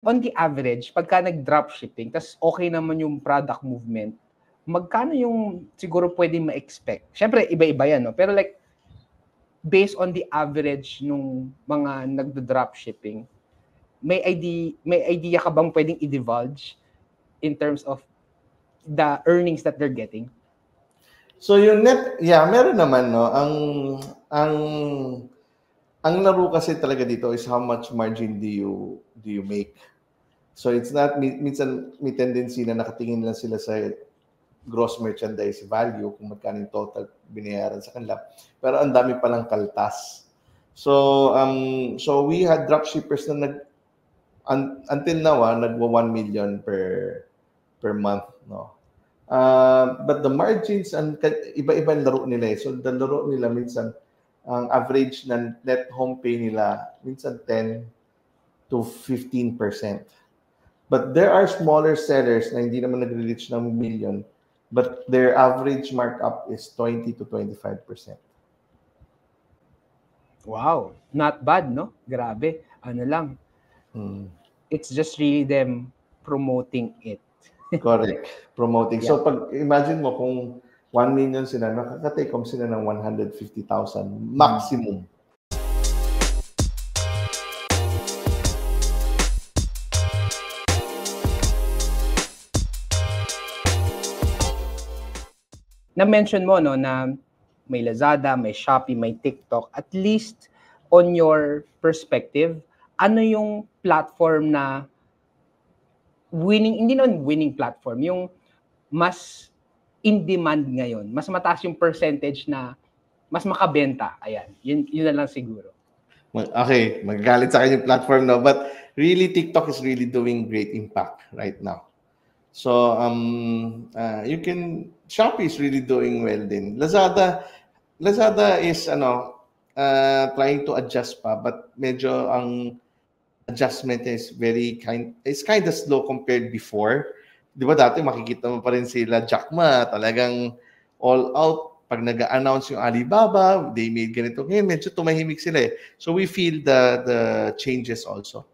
on the average, pagka nag-dropshipping, tas okay naman yung product movement, magkano yung siguro pwedeng ma-expect? Siyempre, iba-iba yan, no? Pero like, based on the average nung mga nagdo-dropshipping, may idea ka bang pwedeng i-divulge in terms of the earnings that they're getting? So yung net, yeah, meron naman, no. Ang laro kasi talaga dito is how much margin do you make. So it's not, minsan may tendency na nakatingin lang sila sa gross merchandise value kung magkano yung total binayaran sa kanila. Pero ang dami palang kaltas. So we had dropshippers na until now nagwa 1 million per month, no. But the margins, iba-iba ang laro nila eh. So the laro nila minsan, ang average na net home pay nila, minsan 10 to 15%. But there are smaller sellers na hindi naman nagre-reach ng million, but their average markup is 20 to 25%. Wow, not bad, no? Grabe, ano lang. It's just really them promoting it. Correct, promoting. Yeah. So pag imagine mo kung 1 million sila, nakaka-take home sila ng 150,000 maximum. Na-mention mo, no, na may Lazada, may Shopee, may TikTok. At least on your perspective, ano yung platform na winning, hindi naman winning platform, yung mas in demand ngayon, mas mataas yung percentage na mas makabenta. Ayan, yun na lang siguro. Okay, magagalit sa akin yung platform, no? But really, TikTok is really doing great impact right now. So, Shopee is really doing well din. Lazada is, trying to adjust pa, but medyo ang adjustment is kind of slow compared before. Di ba dati makikita mo pa rin sila Jack Ma, talagang all out. Pag nag-announce yung Alibaba, they made ganito. Ngayon, medyo tumahimik sila eh. So we feel the changes also.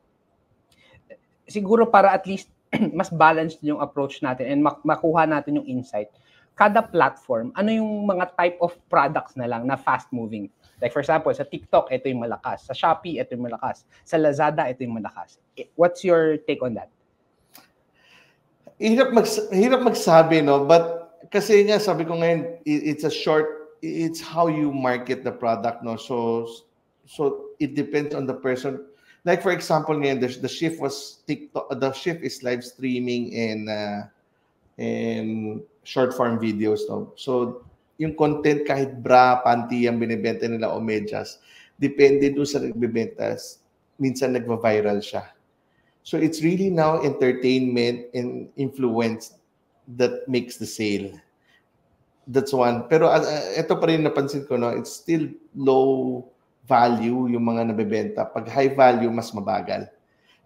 Siguro para at least mas balanced yung approach natin and makuha natin yung insight. Kada platform, ano yung mga type of products na lang na fast-moving? Like for example, sa TikTok, ito yung malakas. Sa Shopee, ito yung malakas. Sa Lazada, ito yung malakas. What's your take on that? Hirap magsabi, no? But kasi nga, sabi ko ngayon, it's how you market the product, no? So it depends on the person. Like for example, ngayon, the shift was TikTok. The shift is live streaming and short form videos, no? So yung content, kahit bra, panty ang binibenta nila o medyas, depende doon sa nagbibentas, minsan nagva-viral siya. So it's really now entertainment and influence that makes the sale. That's one. Pero ito pa rin napansin ko, no, it's still low value yung mga nabebenta. Pag high value, mas mabagal.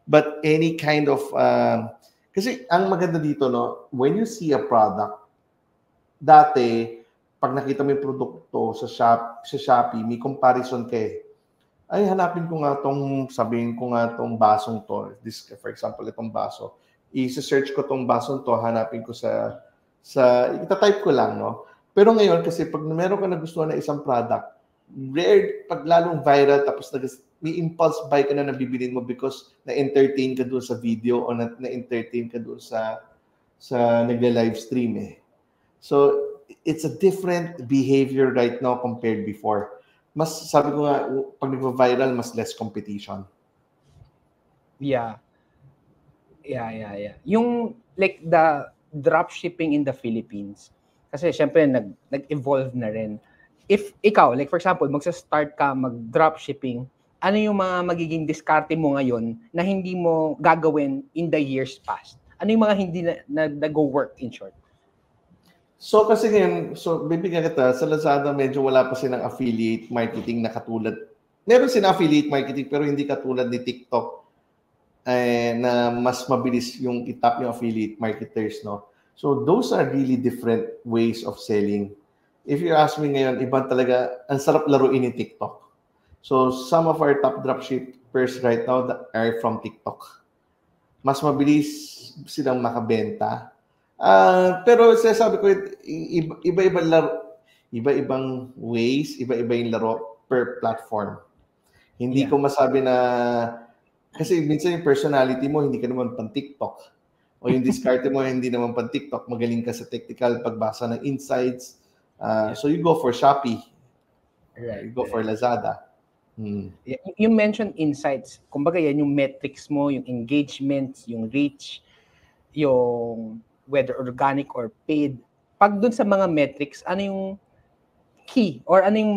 But any kind of kasi ang maganda dito, no, when you see a product, dati pag nakita mo yung produkto sa Shopee, may comparison ka eh. Ay, hanapin ko nga sabihin ko nga tong basong to. This, for example, itong baso. I-search ko tong basong to, hanapin ko ita-type ko lang, no? Pero ngayon, kasi pag meron ka nagustuhan na isang product, rare, pag lalong viral, tapos may impulse buy ka na nabibilin mo because na-entertain ka doon sa video o na-entertain ka doon sa nagle-live stream eh. So, it's a different behavior right now compared before. Mas, sabi ko nga, pag nagva-viral, mas less competition. Yeah. Yung, like, the dropshipping in the Philippines, kasi syempre, nag-evolve na rin. If ikaw, like for example, magsa-start ka mag-dropshipping, ano yung mga magiging diskarte mo ngayon na hindi mo gagawin in the years past? Ano yung mga hindi na go-work in short? So kasi ngayon, bibigyan kita, sa Lazada medyo wala pa silang affiliate marketing na katulad. Meron silang affiliate marketing pero hindi katulad ni TikTok na mas mabilis yung itap yung affiliate marketers, no? So those are really different ways of selling. If you ask me ngayon, iba talaga, ang sarap laruin ni mas mabilis silang makabenta. Pero sabi ko, iba-ibang ways, iba-iba yung laro per platform. Hindi ko masabi na, kasi minsan yung personality mo, hindi ka naman pang TikTok. O yung discarte mo, hindi naman pang TikTok. Magaling ka sa technical, pagbasa ng insights. So you go for Shopee. You go for Lazada. Yung mention insights, kumbaga yan yung metrics mo, yung engagement, yung reach, yung whether organic or paid. Pag dun sa mga metrics, ano yung key or ano yung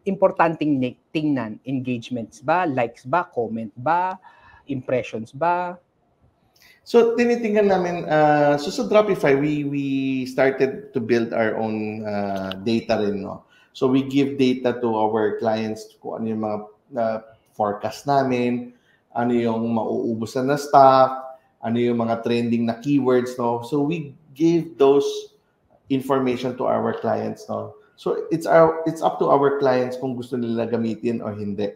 importanteng tingnan? Engagements ba? Likes ba? Comment ba? Impressions ba? So tinitingnan namin, so sa Dropify, we started to build our own data rin, no? So we give data to our clients kung ano yung mga forecast namin, ano yung mauubos na stock, ano yung mga trending na keywords, no? So we give those information to our clients, no? So it's up to our clients kung gusto nila gamitin or hindi.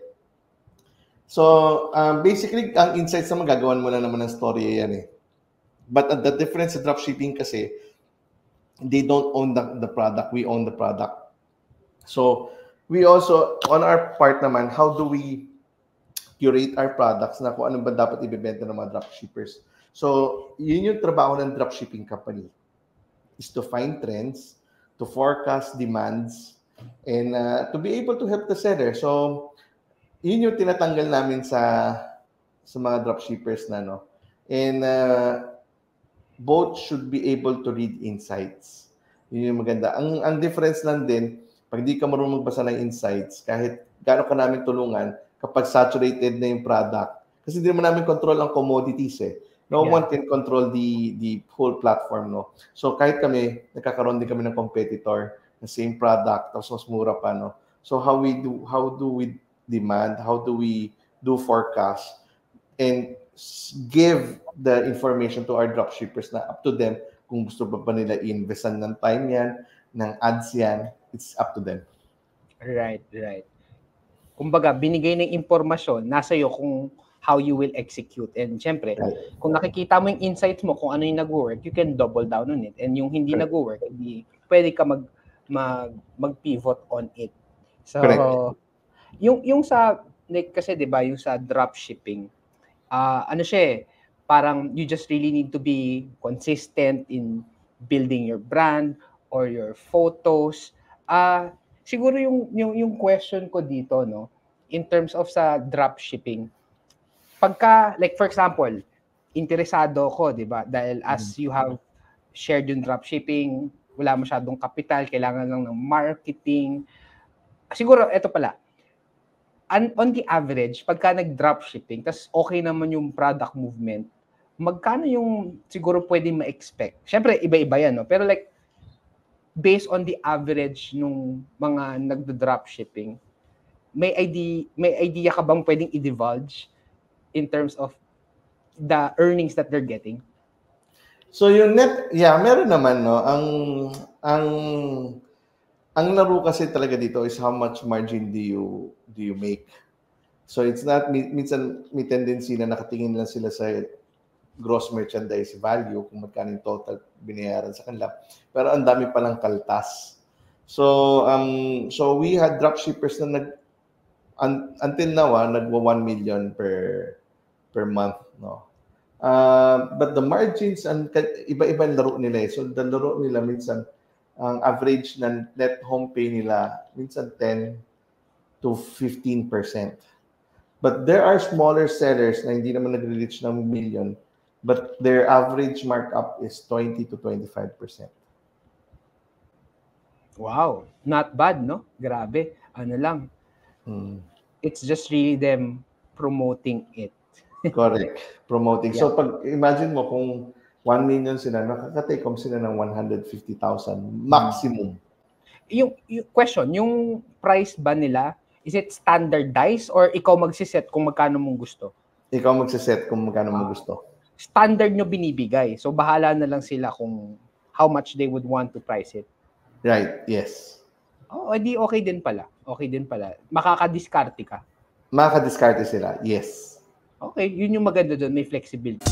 So basically, ang insights naman gagawan mo na naman ng story yan eh. But the difference sa dropshipping kasi, they don't own the product, we own the product. So we also, on our part naman, how do we curate our products na kung ano ba dapat ibebenta ng mga dropshippers. So yun yung trabaho ng dropshipping company, is to find trends, to forecast demands, and to be able to help the seller. So yun yung tinatanggal namin sa mga dropshippers na, no? And both should be able to read insights. Yun yung maganda. Ang difference lang din, pag di ka marunong magbasa ng insights, kahit gaano ka namin tulungan, kapag saturated na yung product, kasi hindi naman namin control ang commodities eh. No one can control the whole platform, no? So kahit kami, nagkakaroon din kami ng competitor, the same product, tapos mas mura pa, no? So how do we demand, how do we do forecast, and give the information to our dropshippers na up to them kung gusto pa nila i-investan ng time yan, ng ads yan, it's up to them. Right. Kumbaga, binigay ng impormasyon, nasa iyo kung how you will execute. And syempre, kung nakikita mo yung insights mo, kung ano yung nag-work, you can double down on it. And yung hindi nag-work, hindi pwede ka mag-pivot on it. So, yung sa, like, kasi diba, yung sa dropshipping, ano siya parang you just really need to be consistent in building your brand or your photos. Siguro yung question ko dito, no, in terms of sa dropshipping, pagka, like for example, interesado ko, di ba? Dahil as you have shared yung dropshipping, wala masyadong kapital, kailangan lang ng marketing. Siguro, eto pala, on the average, pagka nag-dropshipping, tas okay naman yung product movement, magkano yung siguro pwede ma-expect? Siyempre, iba-iba yan, no? Pero like, based on the average nung mga nagdo-dropshipping, may idea ka bang pwedeng i-divulge in terms of the earnings that they're getting? So yung net, meron naman, no? Ang laro kasi talaga dito is how much margin do you make. So it's not, minsan may tendency na nakatingin lang sila sa gross merchandise value, kung magkano yung total binayaran sa kanila. Pero ang dami palang kaltas. So we had dropshippers na until now, nagwa 1 million per month, no? But the margins, iba-iba ang laro nila eh. So the laro nila minsan, ang average na net home pay nila, minsan 10 to 15%. But there are smaller sellers na hindi naman nagre-reach ng million, but their average markup is 20 to 25%. Wow, not bad, no? Grabe. Ano lang. It's just really them promoting it. Correct. Promoting. Yeah. So pag imagine mo kung 1 million sila, nakaka-take home sila ng 150,000 maximum. Yung question, yung price ba nila, is it standardized or ikaw magsiset kung magkano mong gusto? Ikaw magsiset kung magkano mo gusto. Standard nyo binibigay. So bahala na lang sila kung how much they would want to price it. Right, yes. Edi okay din pala. Okay din pala. Makakadiskarte ka. Makakadiskarte sila, yes. Okay, yun yung maganda doon, may flexibility.